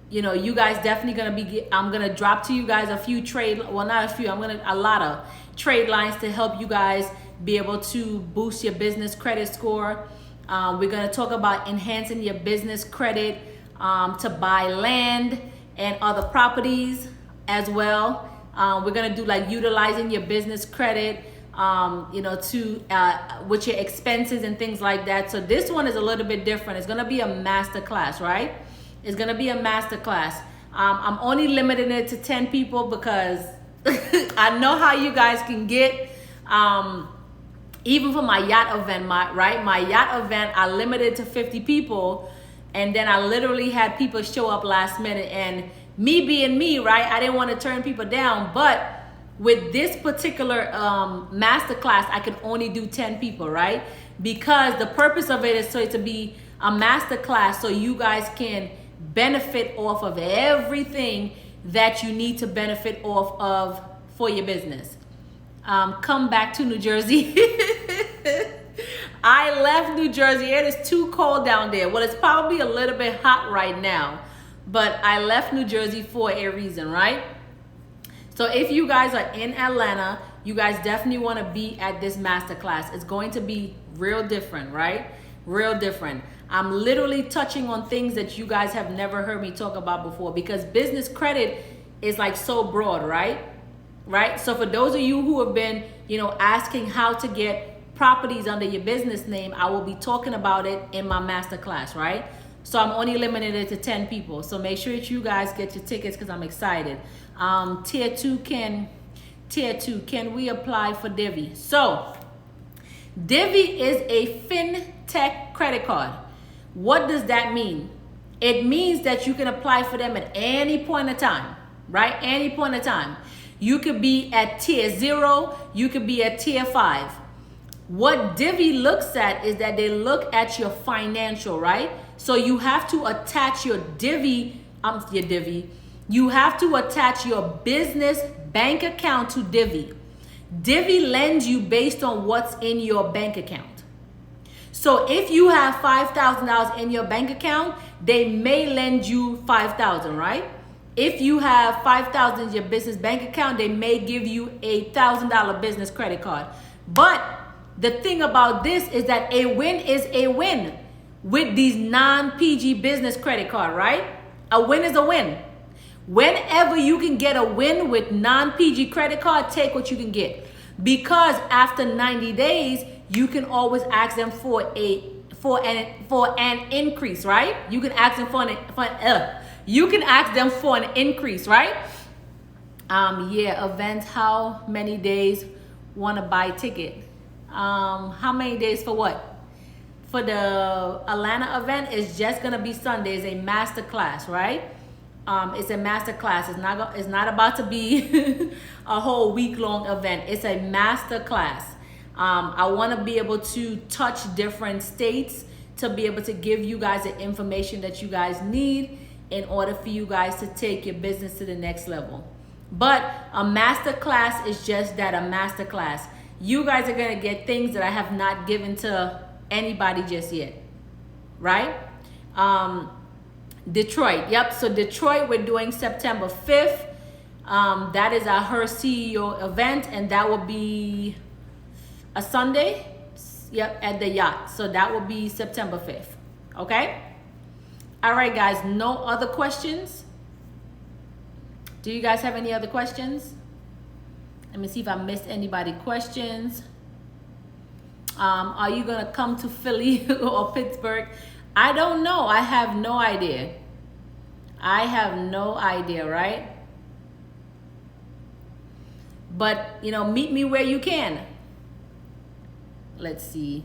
You guys definitely I'm gonna drop to you guys a few a lot of trade lines to help you guys be able to boost your business credit score. We're gonna talk about enhancing your business credit to buy land and other properties as well. We're gonna do like utilizing your business credit, with your expenses and things like that. So this one is a little bit different. It's gonna be a master class, right? It's gonna be a master class. I'm only limiting it to 10 people because I know how you guys can get. Even for my yacht event, my yacht event, I limited to 50 people, and then I literally had people show up last minute. And me being me, right, I didn't want to turn people down. But with this particular master class, I can only do 10 people, right? Because the purpose of it is so to be a master class, so you guys can benefit off of everything that you need to benefit off of for your business. Come back to New Jersey. I left New Jersey. It is too cold down there. Well, it's probably a little bit hot right now, but I left New Jersey for a reason, right? So if you guys are in Atlanta, you guys definitely want to be at this masterclass. It's going to be real different, right? Real different. I'm literally touching on things that you guys have never heard me talk about before, because business credit is like so broad, right? So for those of you who have been, asking how to get properties under your business name, I will be talking about it in my master class, right? So I'm only limited it to 10 people. So make sure that you guys get your tickets because I'm excited. Tier 2, can we apply for Divvy? So Divvy is a fintech credit card. What does that mean? It means that you can apply for them at any point in time, right? Any point in time. You could be at tier 0, you could be at tier 5. What Divvy looks at is that they look at your financial, right? So you have to attach your Divvy, you have to attach your business bank account to Divvy. Divvy lends you based on what's in your bank account. So if you have $5,000 in your bank account, they may lend you $5,000, right? If you have $5,000 in your business bank account, they may give you a $1,000 business credit card. But the thing about this is that a win is a win with these non-PG business credit card, right? A win is a win. Whenever you can get a win with non-PG credit card, take what you can get. Because after 90 days, you can always ask them for an increase, right? You can ask them you can ask them for an increase, right? Events, how many days want to buy ticket? How many days for what? For the Atlanta event, it's just gonna be Sunday. It's a master class, right? It's a master class. It's not about to be a whole week-long event. It's a master class. I want to be able to touch different states to be able to give you guys the information that you guys need in order for you guys to take your business to the next level. But a master class is just that, a master class. You guys are going to get things that I have not given to anybody just yet, right? Detroit, yep. So Detroit, we're doing September 5th. That is our Her CEO event, and that will be a Sunday, yep, at the yacht. So that will be September 5th, okay? All right, guys, no other questions? Do you guys have any other questions? Let me see if I missed anybody questions. Are you gonna come to Philly or Pittsburgh? I don't know. I have no idea. I have no idea, right? But, you know, meet me where you can. Let's see.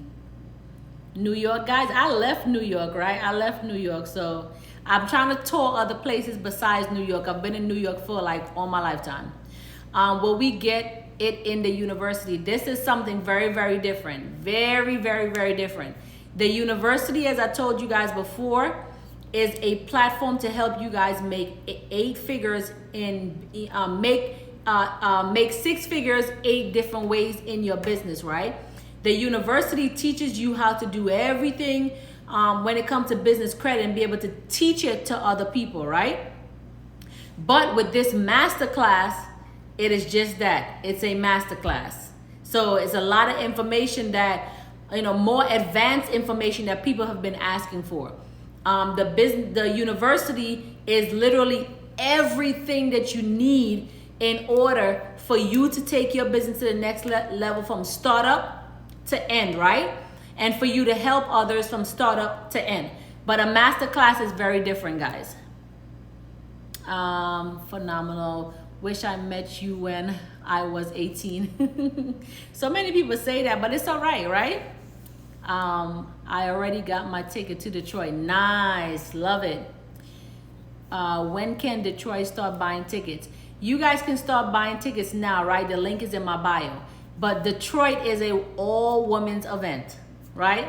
New York, guys, I left New York, right? I left New York, so I'm trying to tour other places besides New York. I've been in New York for like all my lifetime. Will we get it in the university? This is something very, very different. Very, very, very different. The university, as I told you guys before, is a platform to help you guys make 8 figures in, make 6 figures 8 different ways in your business, right? The university teaches you how to do everything when it comes to business credit and be able to teach it to other people, right? But with this masterclass, it is just that. It's a masterclass. So it's a lot of information that, you know, more advanced information that people have been asking for. The university is literally everything that you need in order for you to take your business to the next level from startup to end, right? And for you to help others from startup to end. But a masterclass is very different, guys. Phenomenal. Wish I met you when I was 18. So many people say that, but it's all right, right? I already got my ticket to Detroit. Nice, love it. When can Detroit start buying tickets? You guys can start buying tickets now, right? The link is in my bio. But Detroit is a all-women's event, right?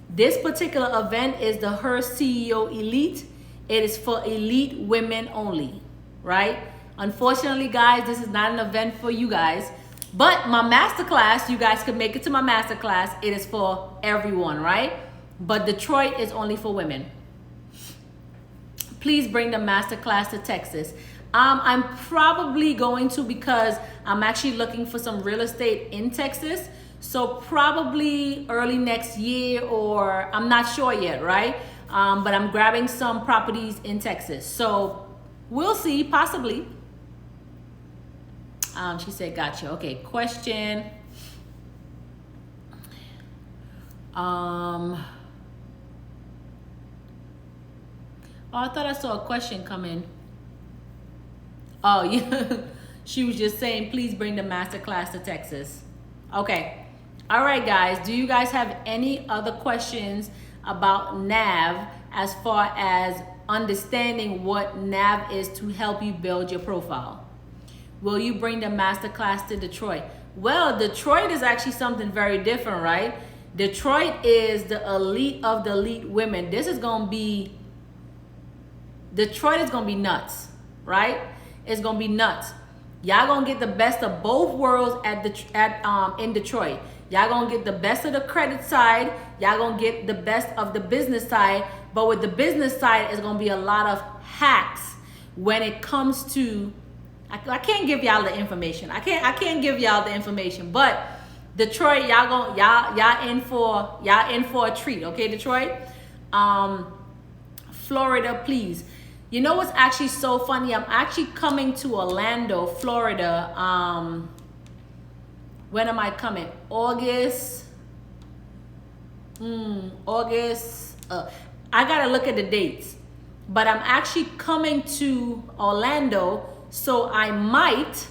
This particular event is the Her CEO Elite. It is for elite women only, right? Unfortunately, guys, this is not an event for you guys. But my masterclass, you guys can make it to my masterclass. It is for everyone, right? But Detroit is only for women. Please bring the masterclass to Texas. I'm probably going to, because I'm actually looking for some real estate in Texas. So probably early next year, or I'm not sure yet, right? But I'm grabbing some properties in Texas. So we'll see, possibly. She said, gotcha. Okay, question. Oh, I thought I saw a question come in. Oh, yeah. She was just saying, please bring the masterclass to Texas. Okay. All right, guys. Do you guys have any other questions about NAV as far as understanding what NAV is to help you build your profile? Will you bring the masterclass to Detroit? Well, Detroit is actually something very different, right? Detroit is the elite of the elite women. This is going to be, Detroit is going to be nuts, right? It's going to be nuts. Y'all going to get the best of both worlds in Detroit. Y'all going to get the best of the credit side. Y'all going to get the best of the business side. But with the business side, it's going to be a lot of hacks when it comes to, I can't give y'all the information. I can't give y'all the information. But Detroit, y'all in for a treat, okay, Detroit? Florida, please. You know what's actually so funny? I'm actually coming to Orlando, Florida. When am I coming? August. August. I gotta look at the dates. But I'm actually coming to Orlando, so I might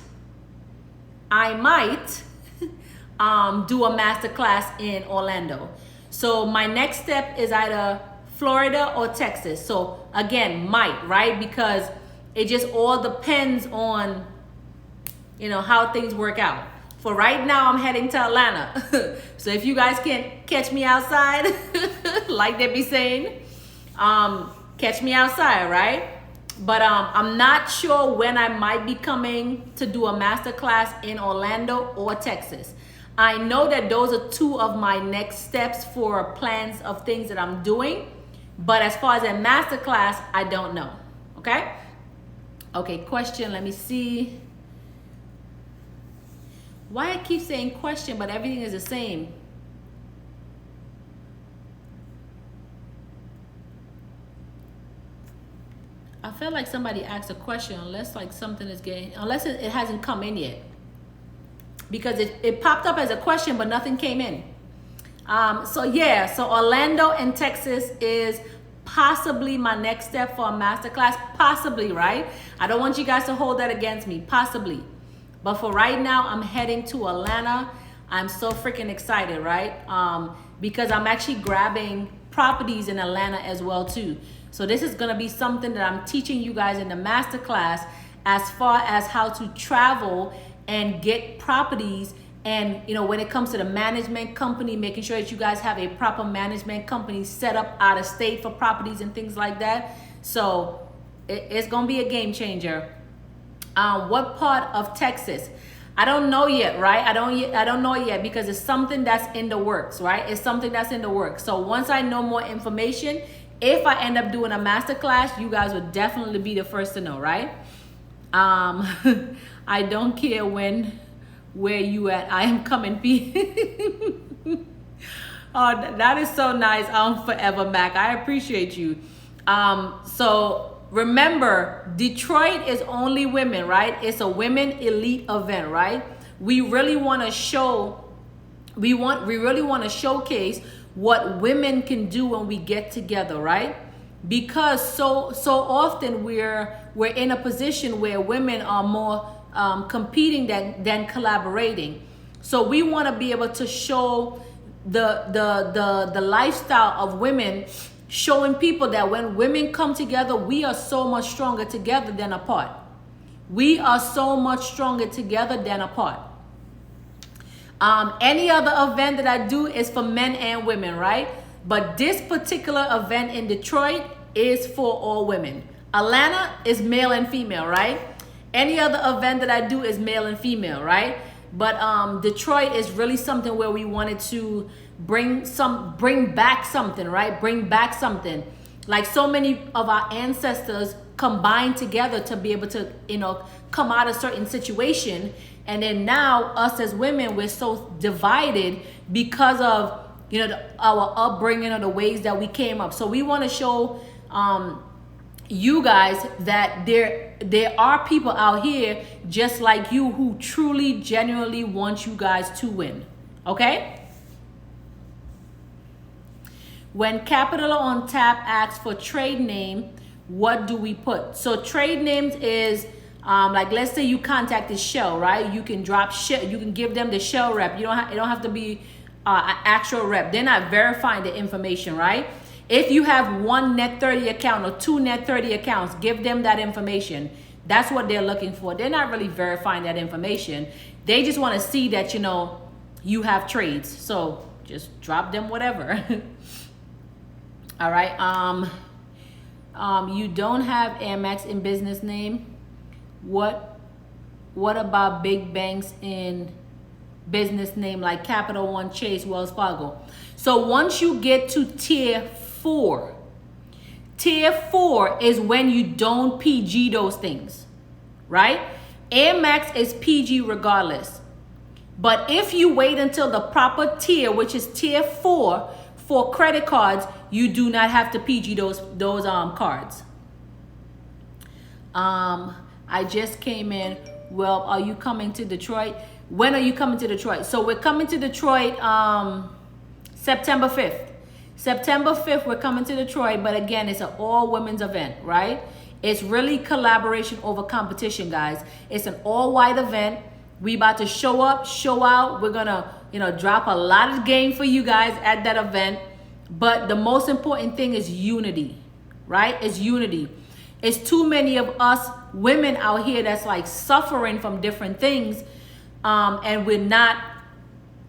do a masterclass in Orlando. So my next step is either Florida or Texas. So again, might, right? Because it just all depends on, you know, how things work out. For right now, I'm heading to Atlanta. So if you guys can't catch me outside, like they be saying, catch me outside, right? But I'm not sure when I might be coming to do a masterclass in Orlando or Texas. I know that those are 2 of my next steps for plans of things that I'm doing. But as far as a masterclass, I don't know. Okay? Okay, question. Let me see. Why I keep saying question, but everything is the same? feel like somebody asked a question, unless like something is unless it hasn't come in yet. Because it popped up as a question, but nothing came in. So yeah, so Orlando and Texas is possibly my next step for a masterclass. Possibly, right? I don't want you guys to hold that against me. Possibly. But for right now, I'm heading to Atlanta. I'm so freaking excited, right? Because I'm actually grabbing properties in Atlanta as well too. So this is gonna be something that I'm teaching you guys in the masterclass as far as how to travel and get properties. And you know, when it comes to the management company, making sure that you guys have a proper management company set up out of state for properties and things like that. So it's gonna be a game changer. What part of Texas? I don't know yet, right? I don't know yet, because it's something that's in the works, right? It's something that's in the works. So once I know more information, if I end up doing a masterclass, you guys would definitely be the first to know, right? I don't care where you at. I am coming. Oh, that is so nice. Forever Mac. I appreciate you. So remember, Detroit is only women, right? It's a women elite event, right? We really want to show, we really want to showcase what women can do when we get together, right? Because so often we're in a position where women are more competing than collaborating. So we want to be able to show the lifestyle of women, showing people that when women come together, we are so much stronger together than apart. We are so much stronger together than apart. Any other event that I do is for men and women, right? But this particular event in Detroit is for all women. Atlanta is male and female, right? Any other event that I do is male and female, right? But Detroit is really something where we wanted to bring back something, right? Bring back something. Like so many of our ancestors combined together to be able to, you know, come out of certain situation. And then now us as women, we're so divided because of, you know, our upbringing or the ways that we came up. So we want to show you guys that there are people out here just like you who truly, genuinely want you guys to win. Okay? When Capital on Tap asks for trade name, what do we put? So trade names is like, let's say you contacted Shell, right? You can drop Shell, you can give them the Shell rep. You don't have to be an actual rep. They're not verifying the information, right? If you have one Net 30 account or two Net 30 accounts, give them that information. That's what they're looking for. They're not really verifying that information. They just want to see that, you know, you have trades. So just drop them whatever. All right. You don't have Amex in business name. What about big banks in business name like Capital One, Chase, Wells Fargo? So once you get to tier 4 is when you don't PG those things, right? Amex is PG regardless. But if you wait until the proper tier, which is tier 4 for credit cards, you do not have to PG those cards. I just came in. Well, are you coming to Detroit? When are you coming to Detroit? So we're coming to Detroit September 5th. September 5th, we're coming to Detroit, but again, it's an all women's event, right? It's really collaboration over competition, guys. It's an all white event. We about to show up, show out. We're gonna, you know, drop a lot of game for you guys at that event. But the most important thing is unity, right? It's unity. It's too many of us women out here that's like suffering from different things, and we're not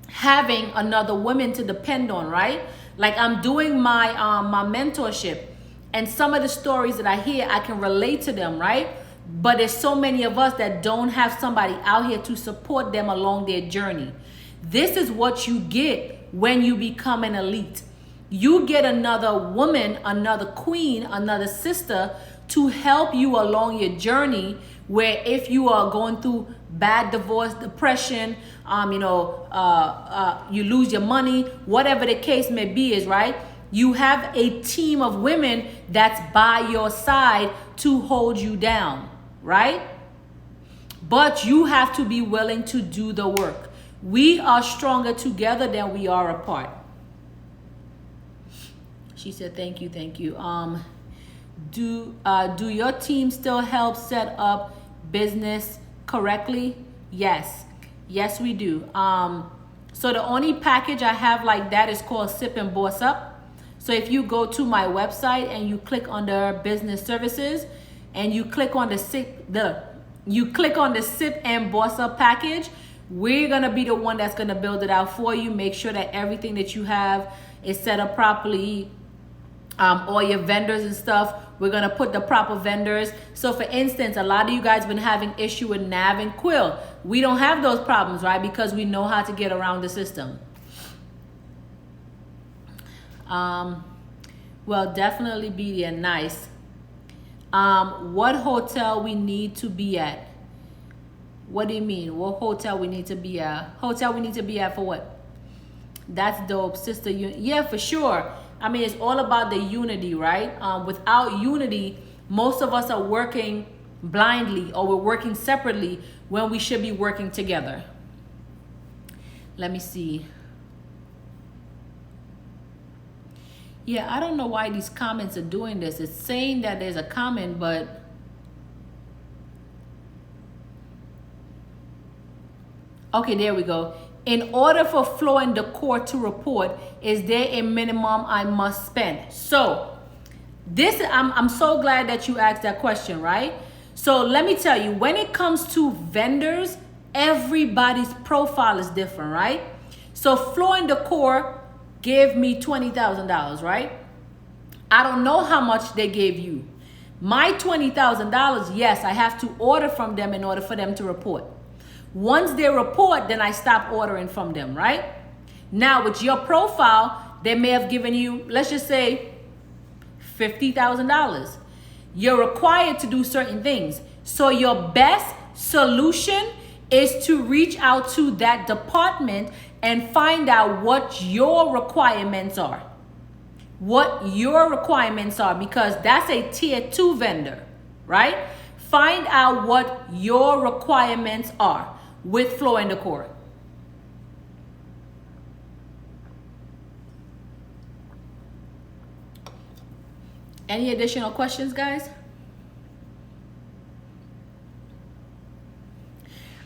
having another woman to depend on, right? Like I'm doing my my mentorship, and some of the stories that I hear, I can relate to them, right? But there's so many of us that don't have somebody out here to support them along their journey. This is what you get when you become an elite. You get another woman, another queen, another sister to help you along your journey, where if you are going through bad divorce, depression, you lose your money, whatever the case may be, is right. You have a team of women that's by your side to hold you down, right? But you have to be willing to do the work. We are stronger together than we are apart. She said, thank you, thank you. Do your team still help set up business correctly? Yes. Yes, we do. So the only package I have like that is called Sip and Boss Up. So if you go to my website and you click under business services and you click on the Sip and Boss Up package, we're gonna be the one that's gonna build it out for you. Make sure that everything that you have is set up properly. All your vendors and stuff, we're gonna put the proper vendors. So for instance, a lot of you guys been having issue with Nav and Quill. We don't have those problems, right? Because we know how to get around the system. Well, definitely be there. Nice. What hotel we need to be at? What do you mean? What hotel we need to be at? Hotel we need to be at for what? That's dope, sister. Yeah, for sure. I mean, it's all about the unity, right? Without unity, most of us are working blindly or we're working separately when we should be working together. Let me see. Yeah, I don't know why these comments are doing this. It's saying that there's a comment, but okay, there we go. In order for Flow and Decor to report, is there a minimum I must spend? So this, I'm so glad that you asked that question, right? So let me tell you, when it comes to vendors, everybody's profile is different, right? So Flow and Decor gave me $20,000, right? I don't know how much they gave you. My $20,000, yes, I have to order from them in order for them to report. Once they report, then I stop ordering from them, right? Now with your profile, they may have given you, let's just say $50,000. You're required to do certain things. So your best solution is to reach out to that department and find out what your requirements are. What your requirements are, because that's a tier 2 vendor, right? Find out what your requirements are with Flow and Decor. Any additional questions, guys?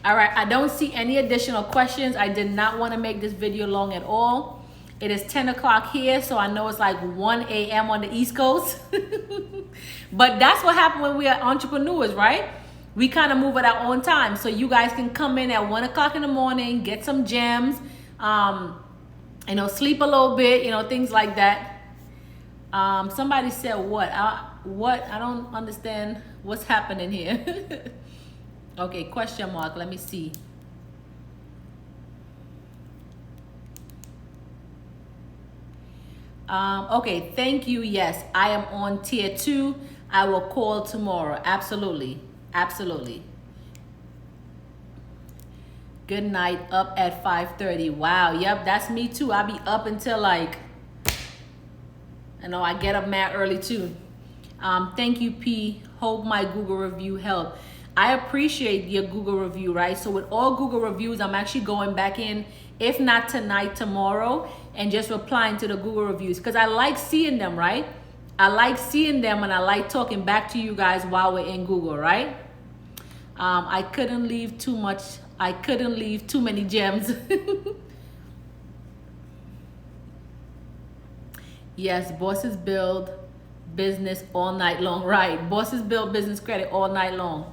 All right, I don't see any additional questions. I did not want to make this video long at all. It is 10 o'clock here, so I know it's like 1 a.m. on the East Coast. But that's what happened when we are entrepreneurs, right? We kind of move at our own time. So you guys can come in at 1 o'clock in the morning, get some gems, you know, sleep a little bit, you know, things like that. Somebody said what? I don't understand what's happening here. Okay, question mark. Let me see. Okay, thank you. Yes, I am on tier 2. I will call tomorrow. Absolutely. Absolutely. Good night. Up at 5:30. Wow. Yep, that's me too. I'll be up until like, I know I get up mad early too. Thank you, P. Hope my Google review helped. I appreciate your Google review, right? So with all Google reviews, I'm actually going back in, if not tonight, tomorrow, and just replying to the Google reviews because I like seeing them, right? I like seeing them and I like talking back to you guys while we're in Google, right? I couldn't leave too much. I couldn't leave too many gems. Yes, bosses build business all night long, right? Bosses build business credit all night long.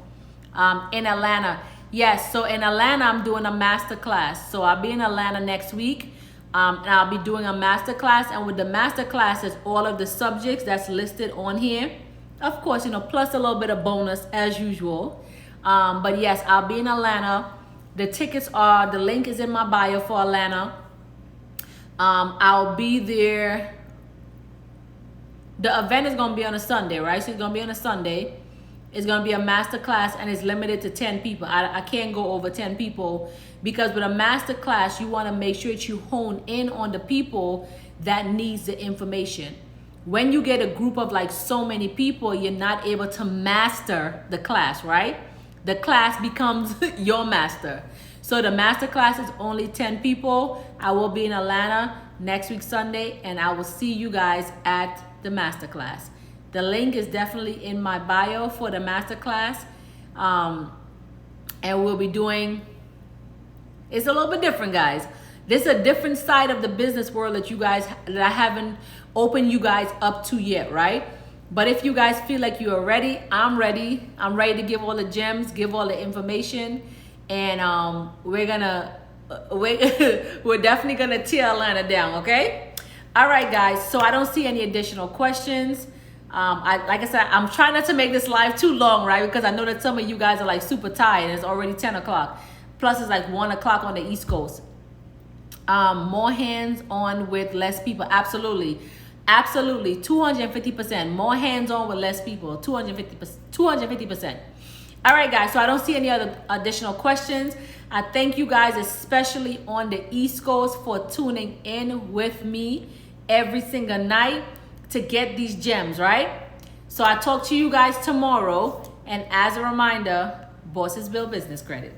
In Atlanta. Yes, so in Atlanta, I'm doing a masterclass. So I'll be in Atlanta next week. And I'll be doing a masterclass, and with the masterclass is all of the subjects that's listed on here. Of course, you know, plus a little bit of bonus as usual. But yes, I'll be in Atlanta. The tickets are, the link is in my bio for Atlanta. I'll be there. The event is going to be on a Sunday, right? So it's going to be on a Sunday. It's going to be a master class and it's limited to 10 people. I can't go over 10 people because with a master class, you want to make sure that you hone in on the people that needs the information. When you get a group of like so many people, you're not able to master the class, right? The class becomes your master. So the master class is only 10 people. I will be in Atlanta next week Sunday, and I will see you guys at the master class. The link is definitely in my bio for the master class. And we'll be doing, it's a little bit different, guys. This is a different side of the business world that I haven't opened you guys up to yet, right? But if you guys feel like you are ready, I'm ready. I'm ready to give all the gems, give all the information, and we're definitely gonna tear Atlanta down, okay? All right, guys. So I don't see any additional questions. Like I said, I'm trying not to make this live too long, right? Because I know that some of you guys are like super tired. It's already 10 o'clock. Plus it's like 1 o'clock on the East Coast. More hands on with less people. Absolutely. Absolutely. 250%. More hands on with less people. 250%. All right, guys. So I don't see any other additional questions. I thank you guys, especially on the East Coast, for tuning in with me every single night to get these gems, right? So I talk to you guys tomorrow. And as a reminder, bosses build business credit.